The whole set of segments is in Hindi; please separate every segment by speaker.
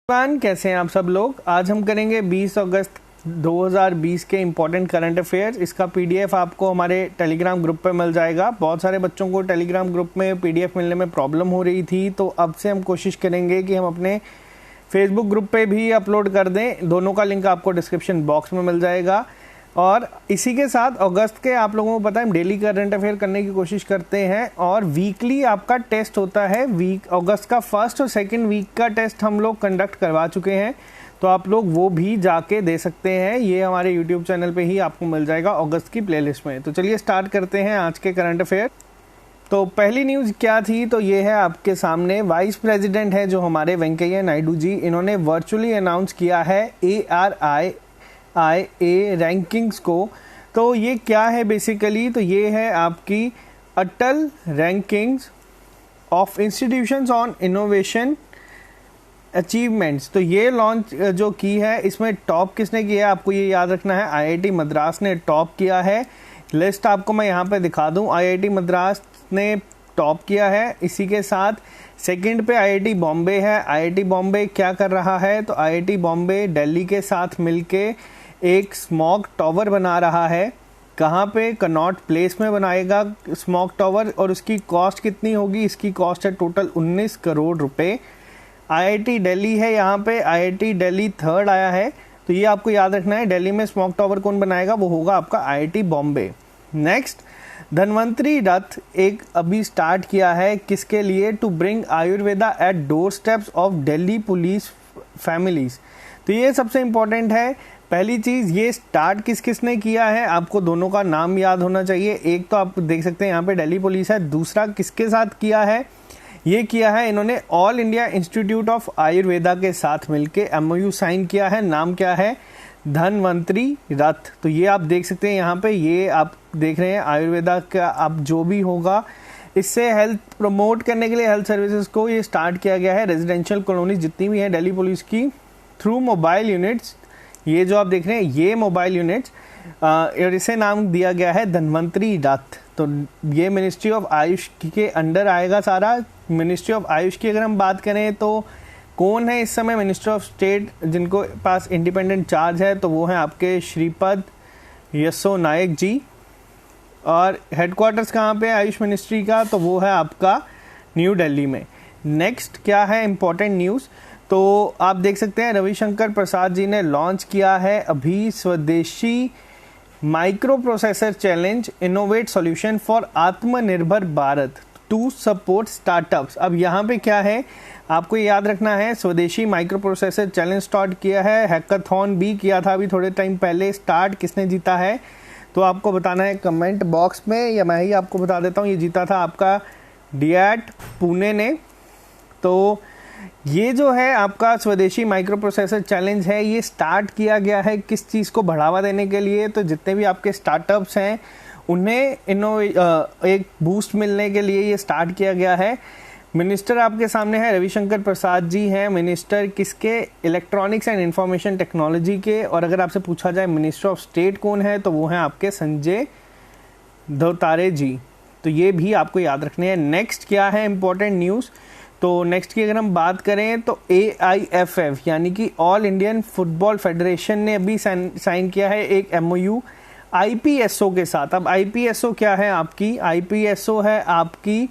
Speaker 1: कैसे हैं आप सब लोग। आज हम करेंगे 20 अगस्त 2020 के इम्पोर्टेंट करंट अफेयर्स। इसका पीडीएफ आपको हमारे टेलीग्राम ग्रुप पे मिल जाएगा। बहुत सारे बच्चों को टेलीग्राम ग्रुप में पीडीएफ मिलने में प्रॉब्लम हो रही थी, तो अब से हम कोशिश करेंगे कि हम अपने फेसबुक ग्रुप पे भी अपलोड कर दें। दोनों का लिंक आपको डिस्क्रिप्शन बॉक्स में मिल जाएगा। और इसी के साथ अगस्त के आप लोगों को पता है हम डेली करंट अफेयर करने की कोशिश करते हैं और वीकली आपका टेस्ट होता है। अगस्त का फर्स्ट और सेकंड वीक का टेस्ट हम लोग कंडक्ट करवा चुके हैं, तो आप लोग वो भी जाके दे सकते हैं। ये हमारे यूट्यूब चैनल पे ही आपको मिल जाएगा अगस्त की प्लेलिस्ट में। तो चलिए स्टार्ट करते हैं आज के करंट अफेयर। तो पहली न्यूज़ क्या थी, तो ये है आपके सामने। वाइस प्रेसिडेंट है जो हमारे वेंकैया नायडू जी, इन्होंने वर्चुअली अनाउंस किया है ARIIA रैंकिंग्स को। तो ये क्या है बेसिकली, तो ये है आपकी Atal rankings of institutions on innovation achievements. तो ये लॉन्च जो की है, इसमें टॉप किसने किया है आपको ये याद रखना है। IIT मद्रास ने टॉप किया है। लिस्ट आपको मैं यहाँ पे दिखा दूँ। IIT मद्रास ने टॉप किया है। इसी के साथ सेकंड पे IIT बॉम्बे है। IIT बॉम्बे क्या कर रहा है, तो IIT बॉम्बे दिल्ली के साथ मिलके एक स्मॉग टावर बना रहा है। कहाँ पे, कनॉट प्लेस में बनाएगा स्मॉग टावर। और उसकी कॉस्ट कितनी होगी, इसकी कॉस्ट है टोटल 19 करोड़ रुपए। IIT दिल्ली है यहाँ पे, IIT दिल्ली थर्ड आया है। तो ये आपको याद रखना है, दिल्ली में स्मॉग टावर कौन बनाएगा, वो होगा आपका IIT बॉम्बे। नेक्स्ट, धन्वंतरी रथ एक अभी स्टार्ट किया है, किसके लिए, to bring Ayurveda at doorsteps of Delhi police families. तो ये सबसे इम्पोर्टेंट है। पहली चीज, ये स्टार्ट किस किसने किया है, आपको दोनों का नाम याद होना चाहिए। एक तो आप देख सकते हैं यहाँ पे दिल्ली पुलिस है, दूसरा किसके साथ किया है, ये किया है इन्होंने all India institute of Ayurveda के साथ मिलके MOU साइन किया है। नाम क्या है, धन्वंतरी रथ। तो ये आप देख सकते हैं यहाँ पे, ये आप देख रहे हैं आयुर्वेदा का अब जो भी होगा, इससे हेल्थ प्रमोट करने के लिए हेल्थ सर्विसेज को ये स्टार्ट किया गया है। रेजिडेंशियल कॉलोनीज जितनी भी हैं दिल्ली पुलिस की, थ्रू मोबाइल यूनिट्स, ये जो आप देख रहे हैं ये मोबाइल यूनिट्स, और इसे नाम दिया गया है धन्वंतरी रथ। तो ये मिनिस्ट्री ऑफ आयुष के अंडर आएगा सारा। मिनिस्ट्री ऑफ आयुष की अगर हम बात करें तो कौन है इस समय मिनिस्टर ऑफ स्टेट जिनको पास इंडिपेंडेंट चार्ज है, तो वो है आपके श्रीपद यशो नायक जी। और हेडक्वार्टर्स कहाँ पे आयुष मिनिस्ट्री का, तो वो है आपका न्यू दिल्ली में। नेक्स्ट क्या है इम्पोर्टेंट न्यूज़, तो आप देख सकते हैं रविशंकर प्रसाद जी ने लॉन्च किया है अभी स्वदेशी micro processor challenge innovate solution for आत्मनिर्भर भारत टू सपोर्ट स्टार्टअप्स। अब यहाँ पे क्या है आपको याद रखना है, स्वदेशी माइक्रो प्रोसेसर चैलेंज स्टार्ट किया है, हैकाथॉन भी किया था अभी थोड़े टाइम पहले स्टार्ट। किसने जीता है तो आपको बताना है कमेंट बॉक्स में, या मैं ही आपको बता देता हूँ। ये जीता था आपका DIAT पुणे ने। तो ये जो है आपका स्वदेशी माइक्रो प्रोसेसर चैलेंज है, ये स्टार्ट किया गया है किस चीज़ को बढ़ावा देने के लिए, तो जितने भी आपके स्टार्टअप्स हैं उन्हें एक बूस्ट मिलने के लिए ये स्टार्ट किया गया है। मिनिस्टर आपके सामने है रविशंकर प्रसाद जी हैं मिनिस्टर किसके, इलेक्ट्रॉनिक्स एंड इंफॉर्मेशन टेक्नोलॉजी के। और अगर आपसे पूछा जाए मिनिस्टर ऑफ स्टेट कौन है, तो वो हैं आपके संजय धोत्रे जी। तो ये भी आपको याद रखने हैं। नेक्स्ट क्या है इंपॉर्टेंट न्यूज़, तो नेक्स्ट की अगर हम बात करें तो AIFF यानी कि ऑल इंडियन फुटबॉल फेडरेशन ने अभी साइन किया है एक MOU IPSO के साथ। अब IPSO क्या है आपकी, IPSO है आपकी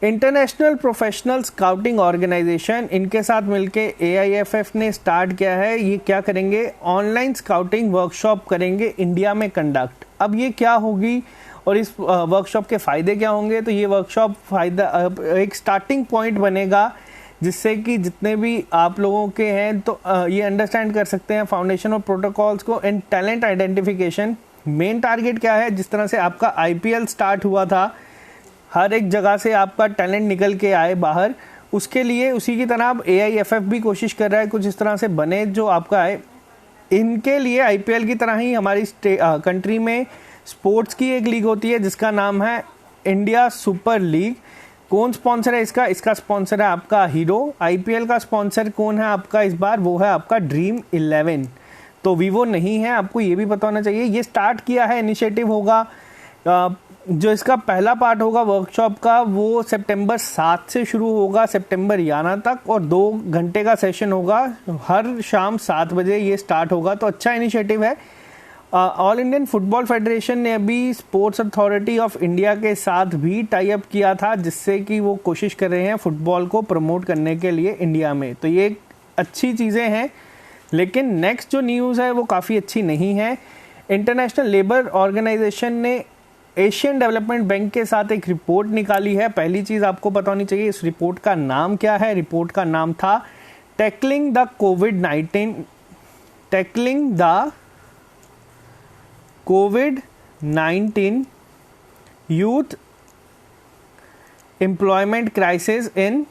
Speaker 1: इंटरनेशनल प्रोफेशनल स्काउटिंग ऑर्गेनाइजेशन। इनके साथ मिलके AIFF ने स्टार्ट किया है। ये क्या करेंगे, ऑनलाइन स्काउटिंग वर्कशॉप करेंगे इंडिया में कंडक्ट। अब ये क्या होगी और इस वर्कशॉप के फ़ायदे क्या होंगे, तो ये वर्कशॉप फ़ायदा एक स्टार्टिंग पॉइंट बनेगा जिससे कि जितने भी आप लोगों के हैं तो ये अंडरस्टैंड कर सकते हैं फाउंडेशन और प्रोटोकॉल्स को and talent identification. Main target क्या है, जिस तरह से आपका IPL स्टार्ट हुआ था, हर एक जगह से आपका टैलेंट निकल के आए बाहर, उसके लिए उसी की तरह अब AIFF भी कोशिश कर रहा है कुछ इस तरह से बने जो आपका है। इनके लिए IPL की तरह ही हमारी कंट्री में स्पोर्ट्स की एक लीग होती है जिसका नाम है इंडिया सुपर लीग। कौन स्पॉन्सर है इसका, इसका स्पॉन्सर है आपका हीरो। IPL का स्पॉन्सर कौन है आपका इस बार, वो है आपका ड्रीम 11। तो वीवो नहीं है, आपको ये भी पता होना चाहिए। ये स्टार्ट किया है, इनिशिएटिव होगा जो इसका पहला पार्ट होगा वर्कशॉप का वो सितंबर 7 से शुरू होगा सितंबर 11 तक, और 2 घंटे का सेशन होगा, हर शाम 7 बजे ये स्टार्ट होगा। तो अच्छा इनिशिएटिव है। ऑल इंडियन फुटबॉल फेडरेशन ने अभी स्पोर्ट्स अथॉरिटी ऑफ इंडिया के साथ भी टाई अप किया था, जिससे कि वो कोशिश कर रहे हैं फुटबॉल को प्रमोट करने के लिए इंडिया में। तो ये अच्छी चीज़ें हैं। लेकिन नेक्स्ट जो न्यूज़ है वो काफ़ी अच्छी नहीं है। इंटरनेशनल लेबर ऑर्गेनाइजेशन ने एशियन डेवलपमेंट बैंक के साथ एक रिपोर्ट निकाली है। पहली चीज़ आपको पता होनी चाहिए, इस रिपोर्ट का नाम क्या है। रिपोर्ट का नाम था tackling the covid youth employment crisis in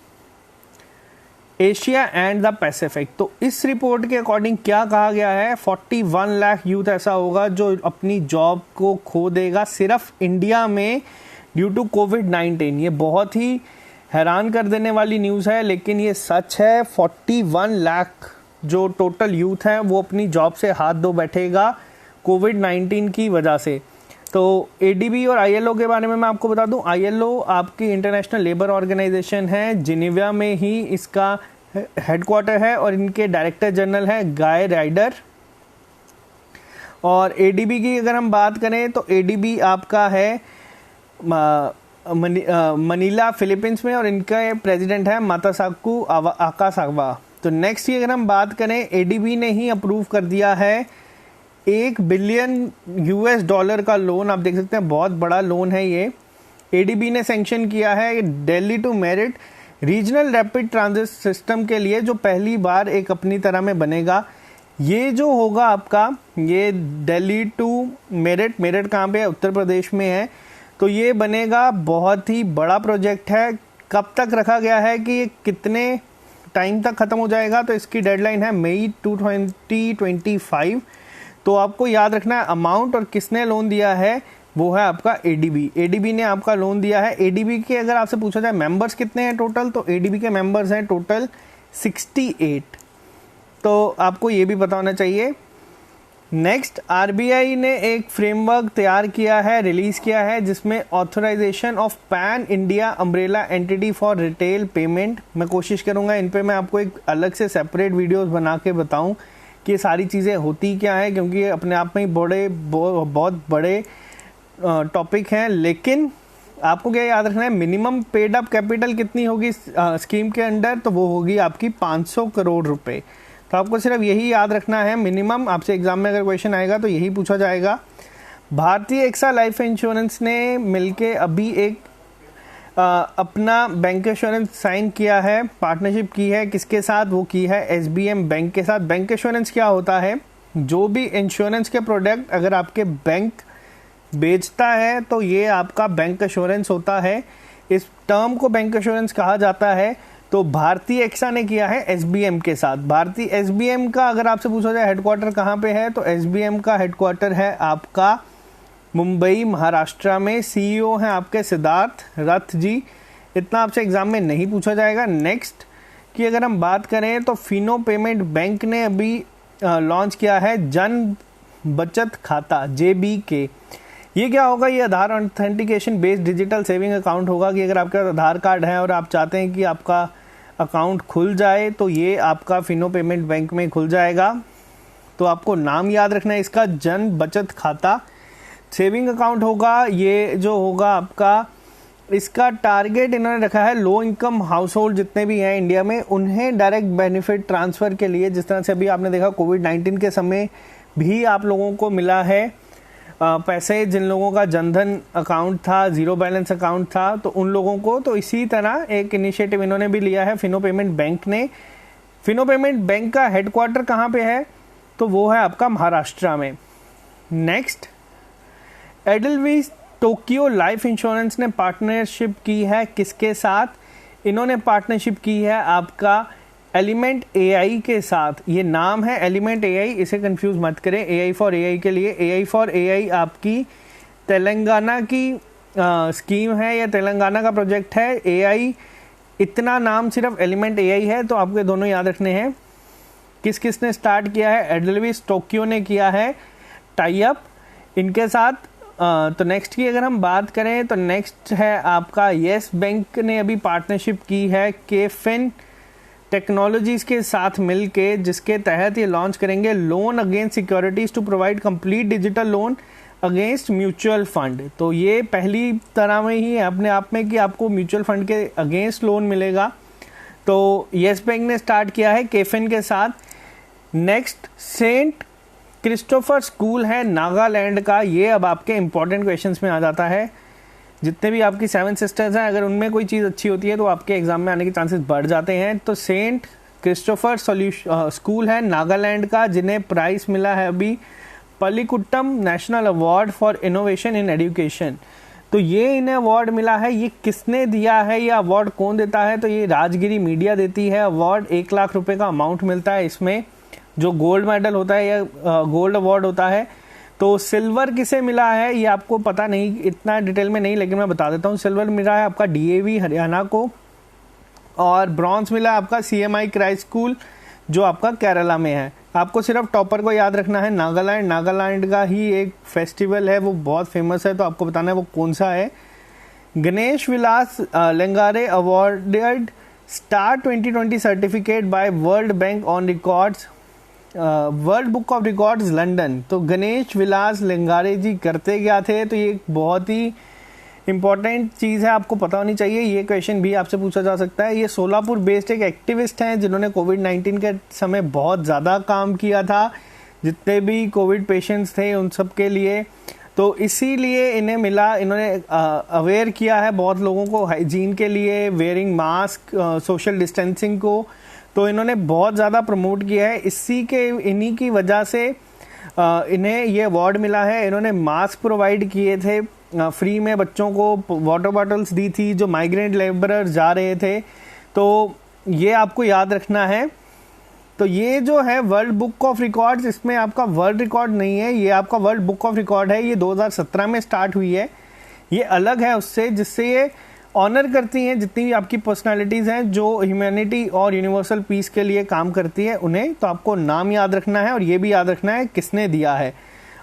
Speaker 1: Asia and the Pacific. तो इस रिपोर्ट के अकॉर्डिंग क्या कहा गया है, 41 लाख यूथ ऐसा होगा जो अपनी जॉब को खो देगा सिर्फ इंडिया में ड्यू टू कोविड-19। ये बहुत ही हैरान कर देने वाली न्यूज़ है, लेकिन ये सच है। 41 लाख जो टोटल यूथ है वो अपनी जॉब से हाथ धो बैठेगा कोविड-19 की वजह से। तो एडीबी और आईएलओ के बारे में मैं आपको बता दूं, आईएलओ आपकी इंटरनेशनल लेबर ऑर्गेनाइजेशन है, जिनेवा में ही इसका हेडक्वार्टर है, और इनके डायरेक्टर जनरल है गाय राइडर। और एडीबी की अगर हम बात करें तो एडीबी आपका है मनीला फिलीपींस में, और इनका प्रेसिडेंट है मातासाकू आकासावा। तो नेक्स्ट की अगर हम बात करें, एडीबी ने ही अप्रूव कर दिया है $1 बिलियन का लोन। आप देख सकते हैं बहुत बड़ा लोन है ये। एडीबी ने सैंक्शन किया है Delhi to Meerut regional rapid transit system के लिए, जो पहली बार एक अपनी तरह में बनेगा। ये जो होगा आपका, ये दिल्ली टू मेरिट, मेरिट कहाँ पे है, उत्तर प्रदेश में है। तो ये बनेगा, बहुत ही बड़ा प्रोजेक्ट है। कब तक रखा गया है कि ये कितने टाइम तक ख़त्म हो जाएगा, तो इसकी डेडलाइन है मई 2025। तो आपको याद रखना है अमाउंट और किसने लोन दिया है, वो है आपका एडीबी। एडीबी ने आपका लोन दिया है। एडीबी के अगर आपसे पूछा जाए मेंबर्स कितने हैं टोटल, तो एडीबी के मेंबर्स हैं टोटल 68। तो आपको ये भी पता होना चाहिए। नेक्स्ट, आरबीआई ने एक फ्रेमवर्क तैयार किया है, रिलीज किया है, जिसमें authorisation of pan India umbrella entity for retail payment. मैं कोशिश करूंगा इन पे मैं आपको एक अलग से सेपरेट वीडियोस बना के बताऊं कि ये सारी चीज़ें होती क्या है, क्योंकि ये अपने आप में ही बहुत बड़े टॉपिक हैं। लेकिन आपको क्या याद रखना है, मिनिमम पेड अप कैपिटल कितनी होगी स्कीम के अंडर, तो वो होगी आपकी 500 करोड़ रुपए। तो आपको सिर्फ यही याद रखना है मिनिमम। आपसे एग्जाम में अगर क्वेश्चन आएगा तो यही पूछा जाएगा। भारतीय एक्सा लाइफ इंश्योरेंस ने मिलके अभी एक अपना बैंक इंश्योरेंस साइन किया है, पार्टनरशिप की है। किसके साथ? वो की है एसबीएम बैंक के साथ। बैंक इंश्योरेंस क्या होता है? जो भी इंश्योरेंस के प्रोडक्ट अगर आपके बैंक बेचता है तो ये आपका बैंक इंश्योरेंस होता है। इस टर्म को बैंक इंश्योरेंस कहा जाता है। तो भारतीय एक्सा ने किया है एसबीएम के साथ। भारतीय एसबीएम का अगर आपसे पूछा जाए हेडक्वार्टर कहाँ पे है, तो एसबीएम का हेडक्वार्टर है आपका मुंबई महाराष्ट्र में। सीईओ हैं आपके सिद्धार्थ रथ जी। इतना आपसे एग्जाम में नहीं पूछा जाएगा। नेक्स्ट की अगर हम बात करें तो फिनो पेमेंट बैंक ने अभी लॉन्च किया है जन बचत खाता JBK। ये क्या होगा? ये Aadhaar authentication based digital saving account होगा कि अगर आपके पास आधार कार्ड है और आप चाहते हैं कि आपका अकाउंट खुल जाए तो ये आपका फिनो पेमेंट बैंक में खुल जाएगा। तो आपको नाम याद रखना है इसका, जन बचत खाता सेविंग अकाउंट होगा। ये जो होगा आपका, इसका टारगेट इन्होंने रखा है लो इनकम हाउस होल्ड जितने भी हैं इंडिया में, उन्हें डायरेक्ट बेनिफिट ट्रांसफ़र के लिए। जिस तरह से अभी आपने देखा कोविड-19 के समय भी आप लोगों को मिला है पैसे, जिन लोगों का जनधन अकाउंट था, ज़ीरो बैलेंस अकाउंट था, तो उन लोगों को। तो इसी तरह एक इनिशिएटिव इन्होंने भी लिया है फिनो पेमेंट बैंक ने। फिनो पेमेंट बैंक का हेडक्वार्टर कहाँ पे है? तो वो है आपका महाराष्ट्र में। नेक्स्ट, एडलवीज टोक्यो लाइफ इंश्योरेंस ने पार्टनरशिप की है किसके साथ? इन्होंने पार्टनरशिप की है आपका एलिमेंट AI के साथ। ये नाम है एलिमेंट AI, इसे कंफ्यूज मत करें AI फॉर AI के लिए। AI फॉर AI आपकी तेलंगाना की स्कीम है या तेलंगाना का प्रोजेक्ट है। AI इतना नाम सिर्फ एलिमेंट AI है। तो आपको दोनों याद रखने हैं। किस किसने स्टार्ट किया है? एडलवीज टोक्यो ने किया है टाई अप इनके साथ। तो नेक्स्ट की अगर हम बात करें तो नेक्स्ट है आपका येस बैंक ने अभी पार्टनरशिप की है केफिन टेक्नोलॉजीज के साथ मिलके, जिसके तहत ये लॉन्च करेंगे loan against securities to provide complete digital loan against mutual fund. तो ये पहली तरह में ही है अपने आप में कि आपको म्यूचुअल फंड के अगेंस्ट लोन मिलेगा। तो येस बैंक ने स्टार्ट किया है केफिन के साथ। नेक्स्ट सेंट क्रिस्टोफर स्कूल है नागालैंड का। ये अब आपके इंपॉर्टेंट क्वेश्चंस में आ जाता है। जितने भी आपकी 7 सिस्टर्स हैं, अगर उनमें कोई चीज़ अच्छी होती है तो आपके एग्जाम में आने के चांसेस बढ़ जाते हैं। तो सेंट क्रिस्टोफर स्कूल है नागालैंड का, जिन्हें प्राइज मिला है अभी Pallikoodam national award for innovation in education. तो ये इन्हें अवार्ड मिला है। ये किसने दिया है, ये अवार्ड कौन देता है? तो ये राजगिरी मीडिया देती है अवार्ड। 1 लाख रुपए का अमाउंट मिलता है इसमें, जो गोल्ड मेडल होता है या गोल्ड अवार्ड होता है। तो सिल्वर किसे मिला है ये आपको पता नहीं, इतना डिटेल में नहीं, लेकिन मैं बता देता हूँ। सिल्वर मिला है आपका डीएवी हरियाणा को, और ब्रॉन्ज मिला है आपका सीएमआई क्राइस्ट स्कूल जो आपका केरला में है। आपको सिर्फ टॉपर को याद रखना है नागालैंड। नागालैंड का ही एक फेस्टिवल है, वो बहुत फेमस है, तो आपको बताना है वो कौन सा है। Ganesh Vilas Lengare awarded star 2020 certificate by world bank on records world book of records London. तो गणेश विलास लेंगारे जी करते क्या थे? तो ये बहुत ही इंपॉर्टेंट चीज़ है, आपको पता होनी चाहिए। ये क्वेश्चन भी आपसे पूछा जा सकता है। ये सोलापुर बेस्ड एक एक्टिविस्ट हैं जिन्होंने कोविड-19 के समय बहुत ज़्यादा काम किया था, जितने भी कोविड पेशेंट्स थे उन सब के लिए। तो इसीलिए इन्हें मिला, इन्होंने अवेयर किया है बहुत लोगों को हाइजीन के लिए, वेयरिंग मास्क, सोशल डिस्टेंसिंग को। तो इन्होंने बहुत ज़्यादा प्रमोट किया है। इन्हीं की वजह से इन्हें ये अवार्ड मिला है। इन्होंने मास्क प्रोवाइड किए थे फ्री में, बच्चों को वाटर बॉटल्स दी थी जो माइग्रेंट लेबरर जा रहे थे। तो ये आपको याद रखना है। तो ये जो है वर्ल्ड बुक ऑफ रिकॉर्ड्स, इसमें आपका वर्ल्ड रिकॉर्ड नहीं है, ये आपका वर्ल्ड बुक ऑफ रिकॉर्ड है। ये 2017 में स्टार्ट हुई है। ये अलग है उससे, जिससे ये ऑनर करती हैं जितनी भी आपकी पर्सनालिटीज़ हैं जो ह्यूमैनिटी और यूनिवर्सल पीस के लिए काम करती है उन्हें। तो आपको नाम याद रखना है और ये भी याद रखना है किसने दिया है।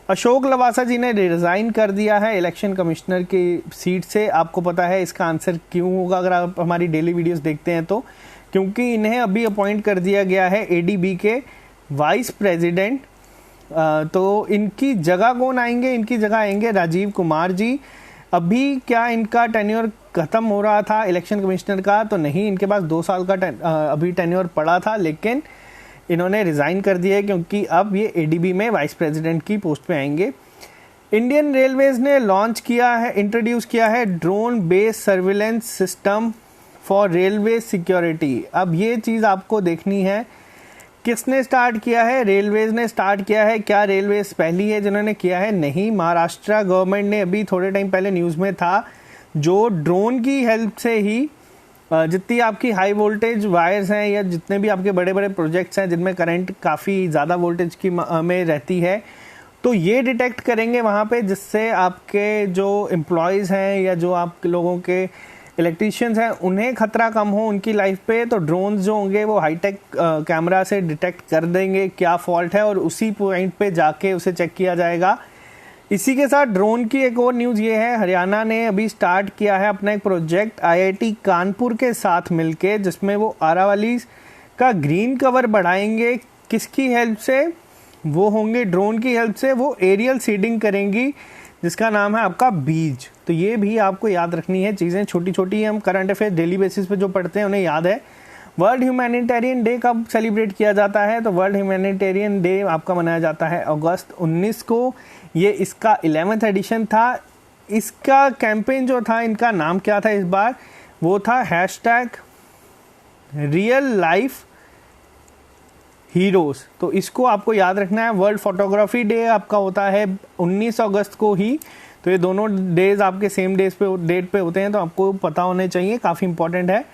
Speaker 1: अशोक लवासा जी ने रिजाइन कर दिया है इलेक्शन कमिश्नर की सीट से। आपको पता है इसका आंसर क्यों होगा अगर आप हमारी डेली वीडियोस देखते हैं तो, क्योंकि इन्हें अभी अपॉइंट कर दिया गया है एडीबी के वाइस प्रेसिडेंट। तो इनकी जगह कौन आएंगे? इनकी जगह आएंगे राजीव कुमार जी। अभी क्या इनका टेन्योर खत्म हो रहा था इलेक्शन कमिश्नर का? तो नहीं, इनके पास 2 साल का अभी टेन्योर पड़ा था, लेकिन इन्होंने रिज़ाइन कर दिया है क्योंकि अब ये एडीबी में वाइस प्रेसिडेंट की पोस्ट पे आएंगे। इंडियन रेलवेज ने लॉन्च किया है, इंट्रोड्यूस किया है drone based surveillance system for railway security. अब ये चीज़ आपको देखनी है, किसने स्टार्ट किया है? रेलवेज ने स्टार्ट किया है। क्या रेलवेज पहली है जिन्होंने किया है? नहीं, महाराष्ट्र गवर्नमेंट ने अभी थोड़े टाइम पहले न्यूज़ में था, जो ड्रोन की हेल्प से ही जितनी आपकी हाई वोल्टेज वायर्स हैं या जितने भी आपके बड़े बड़े प्रोजेक्ट्स हैं जिनमें करंट काफ़ी ज़्यादा वोल्टेज की में रहती है, तो ये डिटेक्ट करेंगे वहाँ पे, जिससे आपके जो एम्प्लॉयज़ हैं या जो आप लोगों के इलेक्ट्रीशियंस हैं उन्हें खतरा कम हो उनकी लाइफ पे। तो ड्रोन्स जो होंगे वो हाईटेक कैमरा से डिटेक्ट कर देंगे क्या फॉल्ट है और उसी पॉइंट पे जाके उसे चेक किया जाएगा। इसी के साथ ड्रोन की एक और न्यूज़ ये है, हरियाणा ने अभी स्टार्ट किया है अपना एक प्रोजेक्ट आईआईटी कानपुर के साथ मिलके, जिसमें वो आरावली का ग्रीन कवर बढ़ाएंगे। किसकी हेल्प से? वो होंगे ड्रोन की हेल्प से, वो एरियल सीडिंग करेंगी जिसका नाम है आपका बीज। तो ये भी आपको याद रखनी है, चीज़ें छोटी छोटी हम करंट अफेयर डेली बेसिस पे जो पढ़ते हैं उन्हें याद है। वर्ल्ड ह्यूमैनिटेरियन डे कब सेलिब्रेट किया जाता है? तो वर्ल्ड ह्यूमैनिटेरियन डे आपका मनाया जाता है अगस्त 19 को। ये इसका 11th एडिशन था। इसका कैंपेन जो था, इनका नाम क्या था इस बार? वो था #रियल लाइफ हीरोज। तो इसको आपको याद रखना है। वर्ल्ड फोटोग्राफी डे आपका होता है 19 अगस्त को ही। तो ये दोनों डेज आपके सेम डेज पे डेट पे होते हैं, तो आपको पता होने चाहिए, काफ़ी इंपॉर्टेंट है।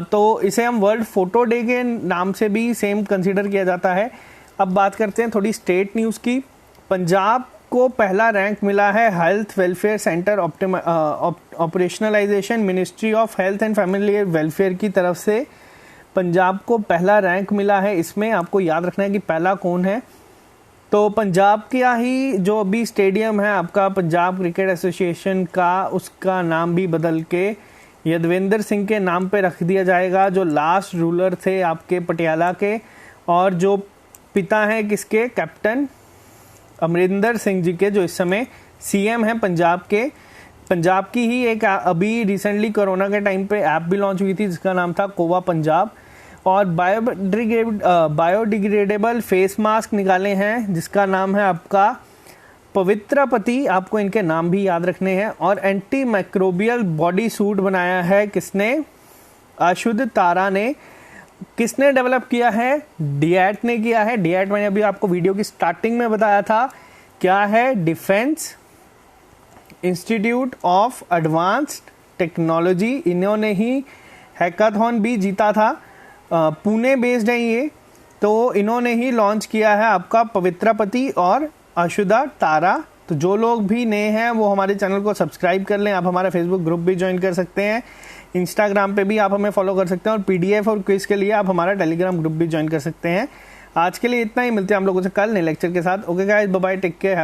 Speaker 1: तो इसे हम वर्ल्ड फोटो डे के नाम से भी सेम कंसीडर किया जाता है। अब बात करते हैं थोड़ी स्टेट न्यूज़ की। पंजाब को पहला रैंक मिला है health welfare centre operationalisation, ministry of health and family welfare की तरफ से पंजाब को पहला रैंक मिला है। इसमें आपको याद रखना है कि पहला कौन है। तो पंजाब का ही जो अभी स्टेडियम है आपका पंजाब क्रिकेट एसोसिएशन का, उसका नाम भी बदल के यदविंदर सिंह के नाम पे रख दिया जाएगा, जो लास्ट रूलर थे आपके पटियाला के, और जो पिता हैं किसके, कैप्टन अमरिंदर सिंह जी के, जो इस समय सीएम हैं पंजाब के। पंजाब की ही एक अभी रिसेंटली कोरोना के टाइम पे ऐप भी लॉन्च हुई थी जिसका नाम था कोवा पंजाब, और बायोडिग्रेडेबल फेस मास्क निकाले हैं जिसका नाम है आपका पवित्रपति, आपको इनके नाम भी याद रखने हैं। और एंटी माइक्रोबियल बॉडी सूट बनाया है किसने, अशुद्ध तारा ने। किसने डेवलप किया है, डीएट ने किया है। डीएट मैंने अभी आपको वीडियो की स्टार्टिंग में बताया था क्या है, defence institute of advanced technology. इन्होंने ही हैकाथॉन भी जीता था, पुणे बेस्ड है ये, तो इन्होंने ही लॉन्च किया है आपका पवित्रपति और अशुद्ध तारा। तो जो लोग भी नए हैं वो हमारे चैनल को सब्सक्राइब कर लें। आप हमारा फेसबुक ग्रुप भी ज्वाइन कर सकते हैं, इंस्टाग्राम पे भी आप हमें फॉलो कर सकते हैं, और पीडीएफ और क्विज के लिए आप हमारा टेलीग्राम ग्रुप भी ज्वाइन कर सकते हैं। आज के लिए इतना ही, मिलते हैं हम लोगों से कल नए लेक्चर के साथ। Okay guys, bye bye, take care.